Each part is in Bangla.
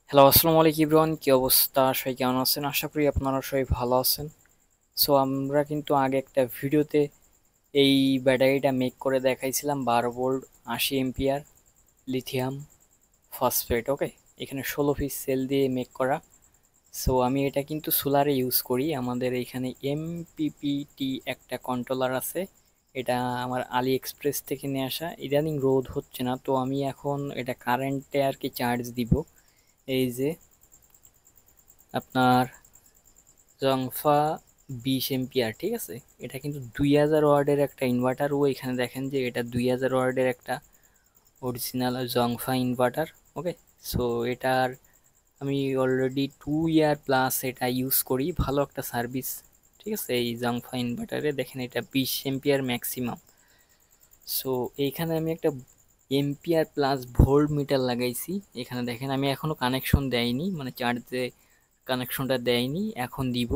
হ্যালো, আসসালামু আলাইকুম এভরিওয়ান। কি অবস্থা? সবাই কেমন আছেন? আশা করি আপনারা সবাই ভালো আছেন। সো আমরা কিন্তু আগে একটা ভিডিওতে এই ব্যাটারিটা মেক করে দেখাইছিলাম, 12 ভোল্ট 80 এম্পিয়ার লিথিয়াম ফসফেট। ওকে, এখানে 16 পিস সেল দিয়ে মেক করা। সো আমি এটা কিন্তু সোলারে ইউজ করি। আমাদের এখানে এমপিপিটি একটা কন্ট্রোলার আছে, এটা আমার আলি এক্সপ্রেস থেকে নিয়ে আসা। ইদানিং রোদ হচ্ছে না, তো আমি এখন এটা কারেন্টে আর কি চার্জ দিব। এই যে আপনার জংফা 20 এম্পিয়ার, ঠিক আছে। এটা কিন্তু 2000 ওয়ার্ডের একটা ইনভার্টার। ও এখানে দেখেন যে এটা 2000 ওয়ার্ডের একটা অরিজিনাল জংফা ইনভার্টার। ওকে, সো এটার আমি অলরেডি 2 ইয়ার প্লাস এটা ইউজ করি, ভালো একটা সার্ভিস। ঠিক আছে, এই জংফা ইনভার্টারে দেখেন এটা 20 এম্পিয়ার ম্যাক্সিমাম। সো এইখানে আমি একটা এম্পিয়ার প্লাস ভোল্ট মিটার লাগাইছি। এখানে দেখেন আমি এখনো কানেকশন দেয়নি, মানে চার্জে কানেকশনটা দেয়নি, এখন দিব।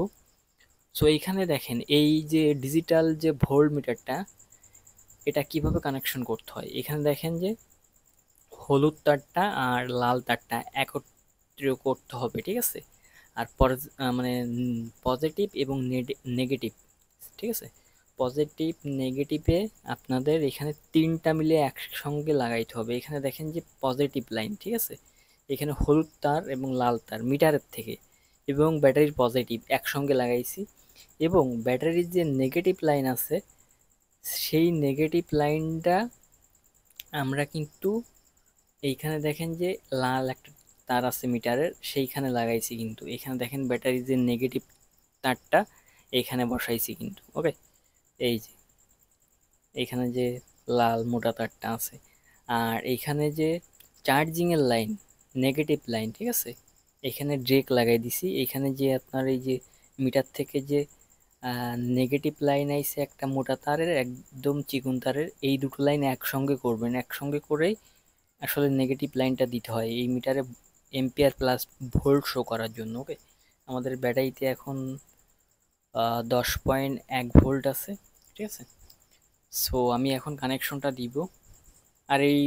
সো এইখানে দেখেন এই যে ডিজিটাল যে ভোল্ট মিটারটা, এটা কিভাবে কানেকশন করতে হয়। এখানে দেখেন যে হলুদ তারটা আর লাল তারটা একত্র করতে হবে, ঠিক আছে। আর মানে পজিটিভ এবং নেগেটিভ, ঠিক আছে। পজিটিভ নেগেটিভে আপনাদের এখানে তিনটা মিলে একসঙ্গে লাগাইতে হবে। এখানে দেখেন যে পজিটিভ লাইন, ঠিক আছে। এখানে হলুদ তার এবং লাল তার মিটারের থেকে এবং ব্যাটারির পজিটিভ একসঙ্গে লাগাইছি। এবং ব্যাটারির যে নেগেটিভ লাইন আছে, সেই নেগেটিভ লাইনটা আমরা কিন্তু এইখানে দেখেন যে লাল একটা তার আছে মিটারের, সেইখানে লাগাইছি। কিন্তু এখানে দেখেন ব্যাটারির যে নেগেটিভ তারটা এইখানে বসাইছি কিন্তু। ওকে, এই যে এইখানে যে লাল মোটা তারটা আছে, আর এইখানে যে চার্জিং এর লাইন, নেগেটিভ লাইন, ঠিক আছে। এখানে ড্রেক লাগাই দিছি। এখানে যে আপনার এই যে মিটার থেকে যে নেগেটিভ লাইন আইছে একটা মোটা তারের, একদম চিকন তারের, এই দুটো লাইন একসঙ্গে করবেন। একসঙ্গে করেই আসলে নেগেটিভ লাইনটা দিতে হয় এই মিটারে এম্পিয়ার প্লাস ভোল্ট শো করার জন্য। ওকে, আমাদের ব্যাটারিতে এখন 10.1 ভোল্ট আছে, ঠিক আছে। সো আমি এখন কানেকশনটা দিব। আর এই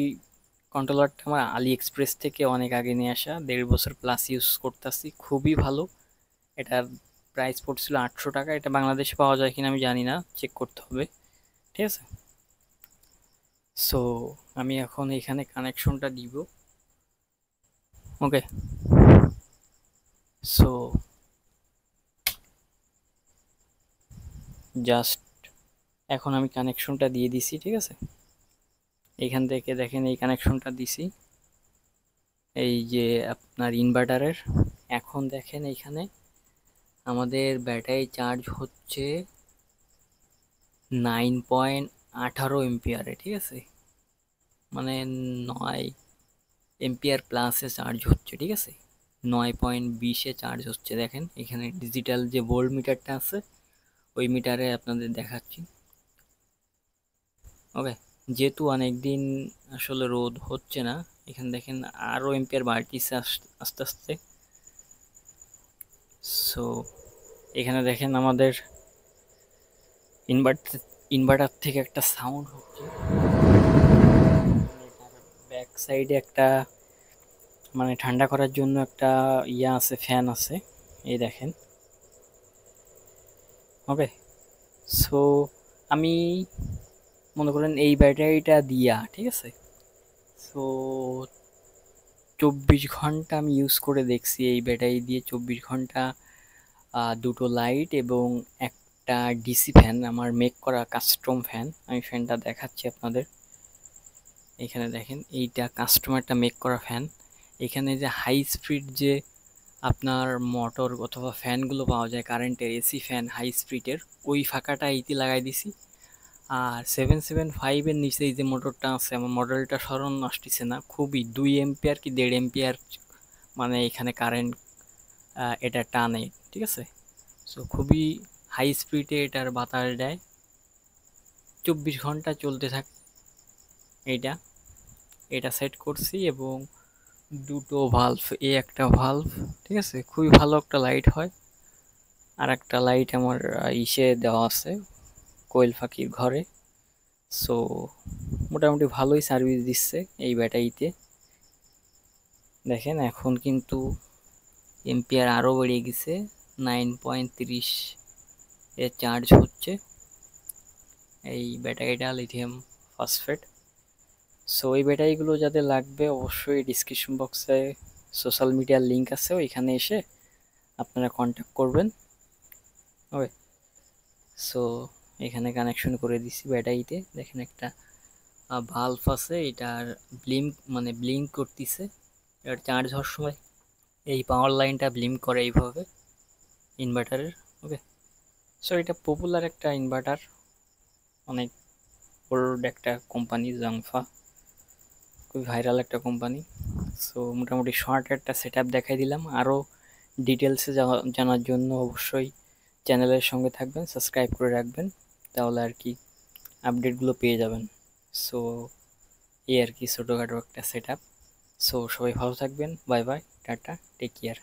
কন্ট্রোলারটা আমার আলি এক্সপ্রেস থেকে অনেক আগে নিয়ে আসা, 1.5 বছর প্লাস ইউজ করতেছি, খুবই ভালো। এটার প্রাইস পড়ছিল 800 টাকা। এটা বাংলাদেশে পাওয়া যায় কিনা আমি জানি না, চেক করতে হবে, ঠিক আছে। সো আমি এখন এখানে কানেকশনটা দিব। ওকে, সো জাস্ট এখন আমি কানেকশনটা দিয়ে দিছি, ঠিক আছে। এইখান থেকে দেখেন এই কানেকশনটা দিছি এই যে আপনার ইনভার্টারের। এখন দেখেন এইখানে আমাদের ব্যাটারি চার্জ হচ্ছে 9.18 এম্পিয়ারে, ঠিক আছে। মানে 9 এম্পিয়ার প্লাসে চার্জ হচ্ছে, ঠিক আছে। 9.20-এ চার্জ হচ্ছে। দেখেন এখানে ডিজিটাল যে ভোল্ট মিটারটা আছে, ওই মিটারে আপনাদের দেখাচ্ছি। ওকে, যেহেতু অনেকদিন আসলে রোদ হচ্ছে না, এখানে দেখেন আরো এম্পিয়ার বাড়তিছে আস্তে আস্তে। সো এখানে দেখেন আমাদের ইনভার্টার ইনভার্টার থেকে একটা সাউন্ড হচ্ছে। ব্যাক সাইডে একটা মানে ঠান্ডা করার জন্য একটা ইয়া আছে, ফ্যান আছে, এই দেখেন। ওকে, সো আমি মনে করেন এই ব্যাটারিটা দিয়া, ঠিক আছে। সো 24 ঘন্টা আমি ইউজ করে দেখছি এই ব্যাটারি দিয়ে। 24 ঘন্টা দুটো লাইট এবং একটা ডিসি ফ্যান, আমার মেক করা কাস্টম ফ্যান। আমি ফ্যানটা দেখাচ্ছি আপনাদের। এখানে দেখেন এইটা কাস্টমারটা মেক করা ফ্যান। এখানে যে হাই স্পিড যে আপনার মোটর অথবা ফ্যানগুলো পাওয়া যায় কারেন্টের, এসি ফ্যান হাই স্পিডের, ওই ফাঁকাটা এইতে লাগাই দিছি। আর 775-এর নিচে এই যে মোটরটা আছে, আমার মডেলটা স্মরণ আসতেছে না, খুবই 2 এম্পিয়ার কি 1.5 এম্পিয়ার মানে এখানে কারেন্ট এটা টানে, ঠিক আছে। সো খুবই হাই স্পিডে এটার বাতাস দেয়, 24 ঘন্টা চলতে থাকে এইটা। এটা সেট করছি এবং দুটো ভালভ, এই একটা ভালভ, ঠিক আছে। খুবই ভালো একটা লাইট হয়। আর একটা লাইট আমার ইসে দেওয়া আছে কোয়েল পাখির ঘরে। সো মোটামুটি ভালোই সার্ভিস দিচ্ছে এই ব্যাটারিতে। দেখেন এখন কিন্তু এম্পিয়ার আরও বেড়ে গেছে, 9.30 এর চার্জ হচ্ছে এই ব্যাটারিটা, লিথিয়াম ফসফেট। সো এই ব্যাটারিগুলো যাদের লাগবে অবশ্যই ডিসক্রিপশন বক্সে সোশ্যাল মিডিয়ার লিঙ্ক আছে, ওইখানে এসে আপনারা কন্ট্যাক্ট করবেন। ওকে, সো এখানে কানেকশন করে দিছি ব্যাটারিতে। দেখেন একটা ভালভ আছে, এটার ব্লিঙ্ক করতেছে, এটার চার্জ হওয়ার সময় এই পাওয়ার লাইনটা ব্লিঙ্ক করে এইভাবে ইনভার্টারের। ওকে, সো এটা পপুলার একটা ইনভার্টার, অনেক ওল্ড একটা কোম্পানি জংফা, খুবই ভাইরাল একটা কোম্পানি। সো মোটামুটি শর্ট একটা সেট আপ দেখাই দিলাম। আরও ডিটেলসে জানার জন্য অবশ্যই চ্যানেলের সঙ্গে থাকবেন, সাবস্ক্রাইব করে রাখবেন, তাহলে আর কি আপডেটগুলো পেয়ে যাবেন। সো এই আর কি ছোটোখাটো একটা সেট আপ। সো সবাই ভালো থাকবেন, bye bye, tata, take care.